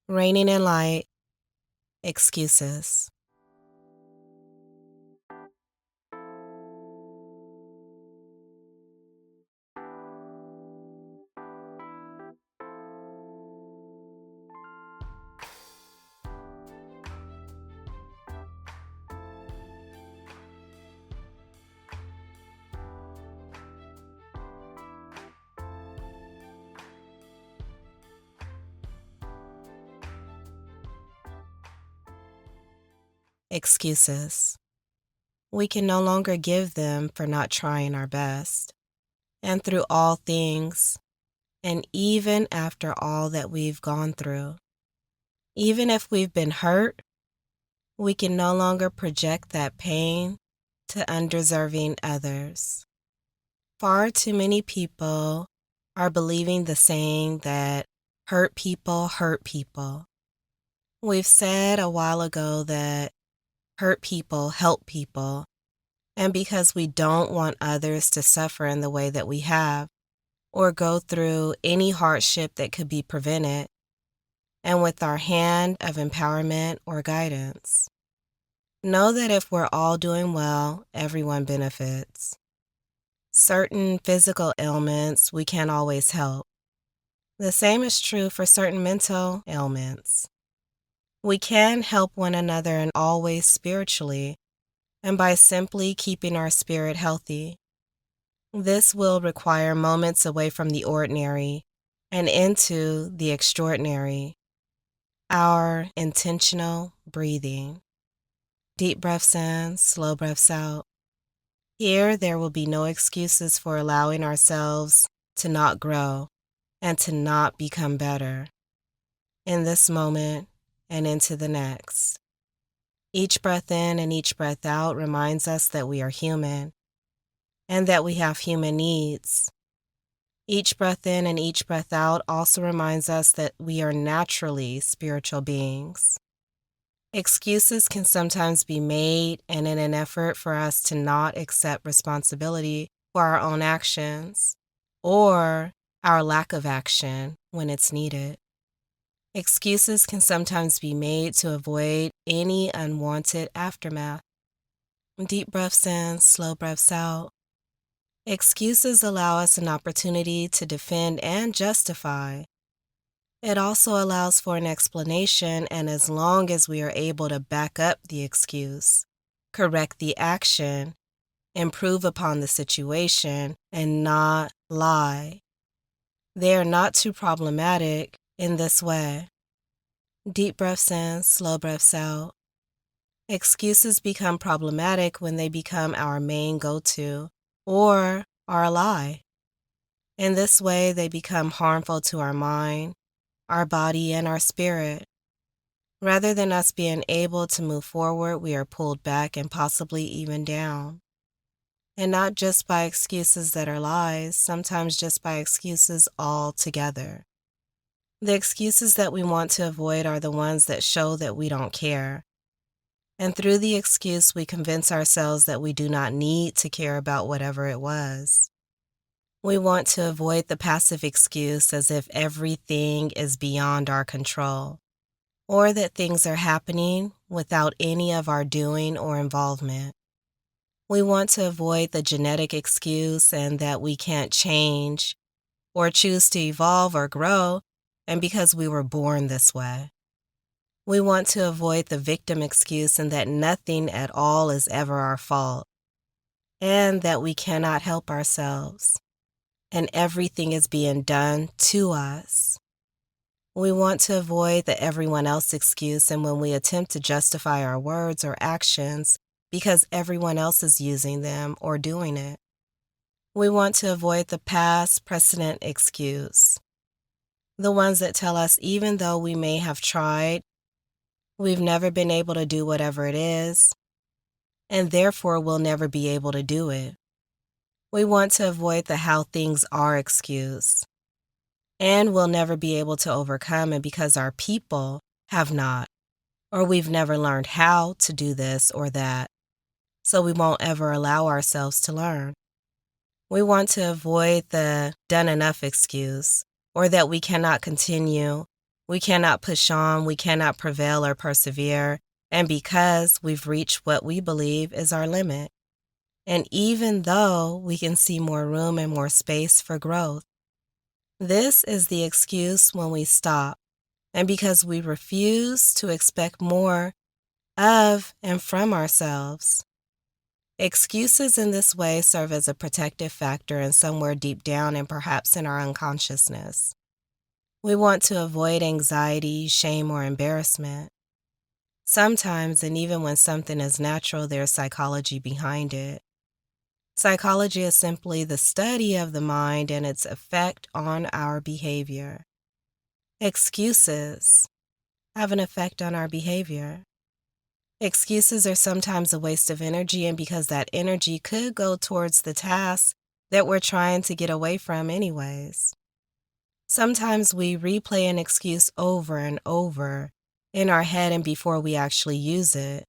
Raining in light, excuses. Excuses. We can no longer give them for not trying our best. And through all things, and even after all that we've gone through, even if we've been hurt, we can no longer project that pain to undeserving others. Far too many people are believing the saying that hurt people hurt people. We've said a while ago that hurt people help people, and because we don't want others to suffer in the way that we have, or go through any hardship that could be prevented, and with our hand of empowerment or guidance, know that if we're all doing well, everyone benefits. Certain physical ailments we can't always help. The same is true for certain mental ailments. We can help one another in all ways spiritually, and by simply keeping our spirit healthy. This will require moments away from the ordinary and into the extraordinary. Our intentional breathing. Deep breaths in, slow breaths out. Here, there will be no excuses for allowing ourselves to not grow and to not become better in this moment and into the next. Each breath in and each breath out reminds us that we are human and that we have human needs. Each breath in and each breath out also reminds us that we are naturally spiritual beings. Excuses can sometimes be made, and in an effort for us to not accept responsibility for our own actions or our lack of action when it's needed. Excuses can sometimes be made to avoid any unwanted aftermath. Deep breaths in, slow breaths out. Excuses allow us an opportunity to defend and justify. It also allows for an explanation, and as long as we are able to back up the excuse, correct the action, improve upon the situation, and not lie, they are not too problematic in this way. Deep breaths in, slow breaths out. Excuses become problematic when they become our main go-to or are a lie. In this way, they become harmful to our mind, our body, and our spirit. Rather than us being able to move forward, we are pulled back and possibly even down. And not just by excuses that are lies, sometimes just by excuses altogether. The excuses that we want to avoid are the ones that show that we don't care. And through the excuse, we convince ourselves that we do not need to care about whatever it was. We want to avoid the passive excuse as if everything is beyond our control, or that things are happening without any of our doing or involvement. We want to avoid the genetic excuse and that we can't change or choose to evolve or grow, and because we were born this way. We want to avoid the victim excuse and that nothing at all is ever our fault, and that we cannot help ourselves, and everything is being done to us. We want to avoid the everyone else excuse, and when we attempt to justify our words or actions because everyone else is using them or doing it. We want to avoid the past precedent excuse, the ones that tell us even though we may have tried, we've never been able to do whatever it is, and therefore we'll never be able to do it. We want to avoid the how things are excuse, and we'll never be able to overcome it because our people have not, or we've never learned how to do this or that, so we won't ever allow ourselves to learn. We want to avoid the done enough excuse, or that we cannot continue We cannot push on, we cannot prevail or persevere, and because we've reached what we believe is our limit. And even though we can see more room and more space for growth, this is the excuse when we stop, and because we refuse to expect more of and from ourselves. Excuses in this way serve as a protective factor and somewhere deep down and perhaps in our unconsciousness. We want to avoid anxiety, shame, or embarrassment. Sometimes, and even when something is natural, there's psychology behind it. Psychology is simply the study of the mind and its effect on our behavior. Excuses have an effect on our behavior. Excuses are sometimes a waste of energy, and because that energy could go towards the task that we're trying to get away from anyways. Sometimes we replay an excuse over and over in our head and before we actually use it.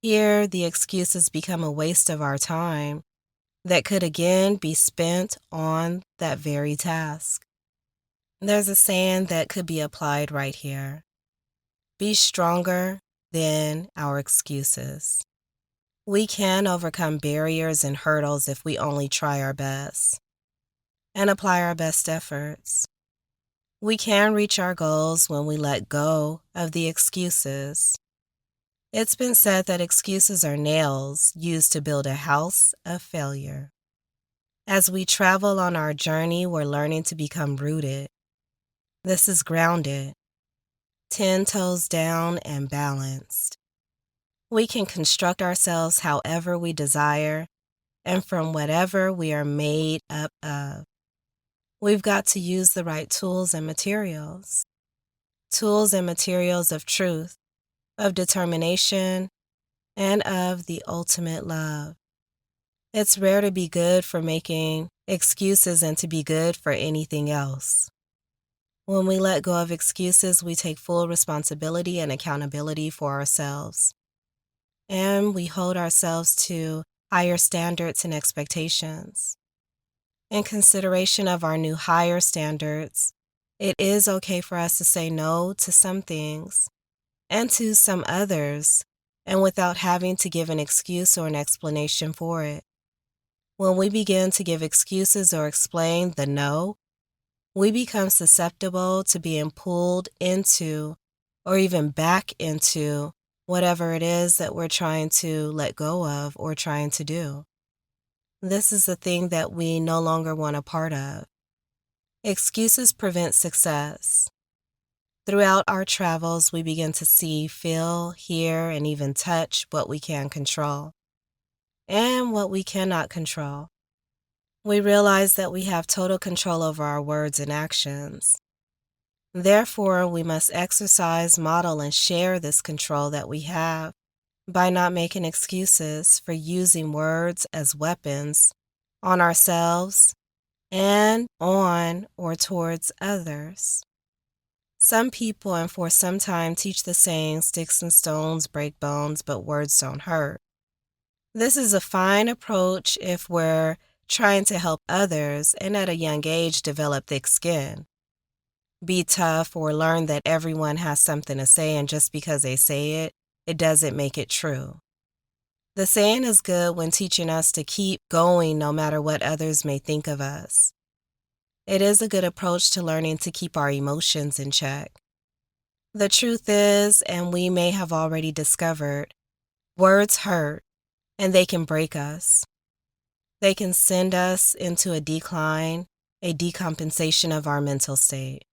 Here, the excuses become a waste of our time that could again be spent on that very task. There's a saying that could be applied right here. Be stronger than our excuses. We can overcome barriers and hurdles if we only try our best and apply our best efforts. We can reach our goals when we let go of the excuses. It's been said that excuses are nails used to build a house of failure. As we travel on our journey, we're learning to become rooted. This is grounded, 10 toes down, and balanced. We can construct ourselves however we desire and from whatever we are made up of. We've got to use the right tools and materials. Tools and materials of truth, of determination, and of the ultimate love. It's rare to be good for making excuses and to be good for anything else. When we let go of excuses, we take full responsibility and accountability for ourselves. And we hold ourselves to higher standards and expectations. In consideration of our new higher standards, it is okay for us to say no to some things and to some others, and without having to give an excuse or an explanation for it. When we begin to give excuses or explain the no, we become susceptible to being pulled into or even back into whatever it is that we're trying to let go of or trying to do. This is the thing that we no longer want a part of. Excuses prevent success. Throughout our travels, we begin to see, feel, hear, and even touch what we can control and what we cannot control. We realize that we have total control over our words and actions. Therefore, we must exercise, model, and share this control that we have by not making excuses for using words as weapons on ourselves and on or towards others. Some people and for some time teach the saying, sticks and stones break bones, but words don't hurt. This is a fine approach if we're trying to help others and at a young age develop thick skin. Be tough or learn that everyone has something to say, and just because they say it, it doesn't make it true. The saying is good when teaching us to keep going no matter what others may think of us. It is a good approach to learning to keep our emotions in check. The truth is, and we may have already discovered, words hurt and they can break us. They can send us into a decline, a decompensation of our mental state.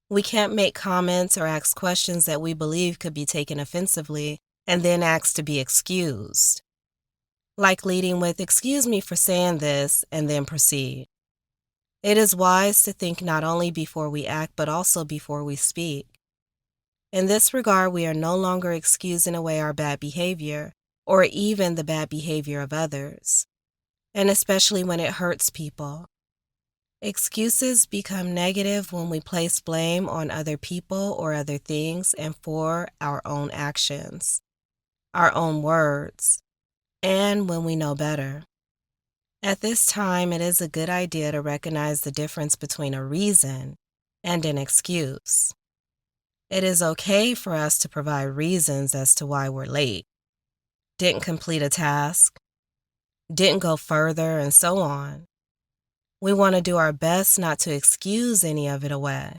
We can't make comments or ask questions that we believe could be taken offensively and then ask to be excused. Like leading with, "Excuse me for saying this," and then proceed. It is wise to think not only before we act, but also before we speak. In this regard, we are no longer excusing away our bad behavior or even the bad behavior of others, and especially when it hurts people. Excuses become negative when we place blame on other people or other things and for our own actions, our own words, and when we know better. At this time, it is a good idea to recognize the difference between a reason and an excuse. It is okay for us to provide reasons as to why we're late, didn't complete a task, didn't go further, and so on. We want to do our best not to excuse any of it away.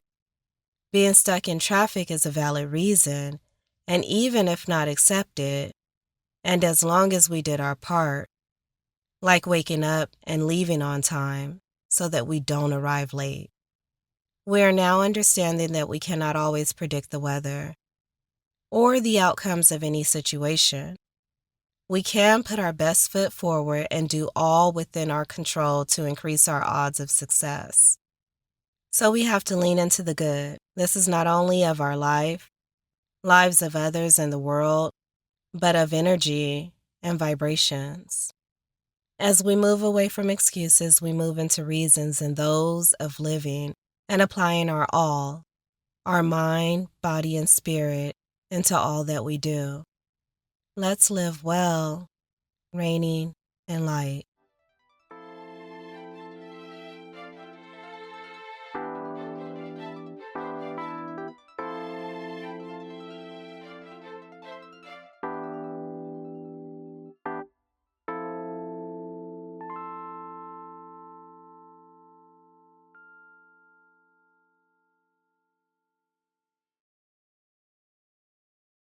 Being stuck in traffic is a valid reason, and even if not accepted, and as long as we did our part, like waking up and leaving on time so that we don't arrive late. We are now understanding that we cannot always predict the weather or the outcomes of any situation. We can put our best foot forward and do all within our control to increase our odds of success. So we have to lean into the good. This is not only of our life, lives of others in the world, but of energy and vibrations. As we move away from excuses, we move into reasons and those of living and applying our all, our mind, body, and spirit into all that we do. Let's live well, reigning in light.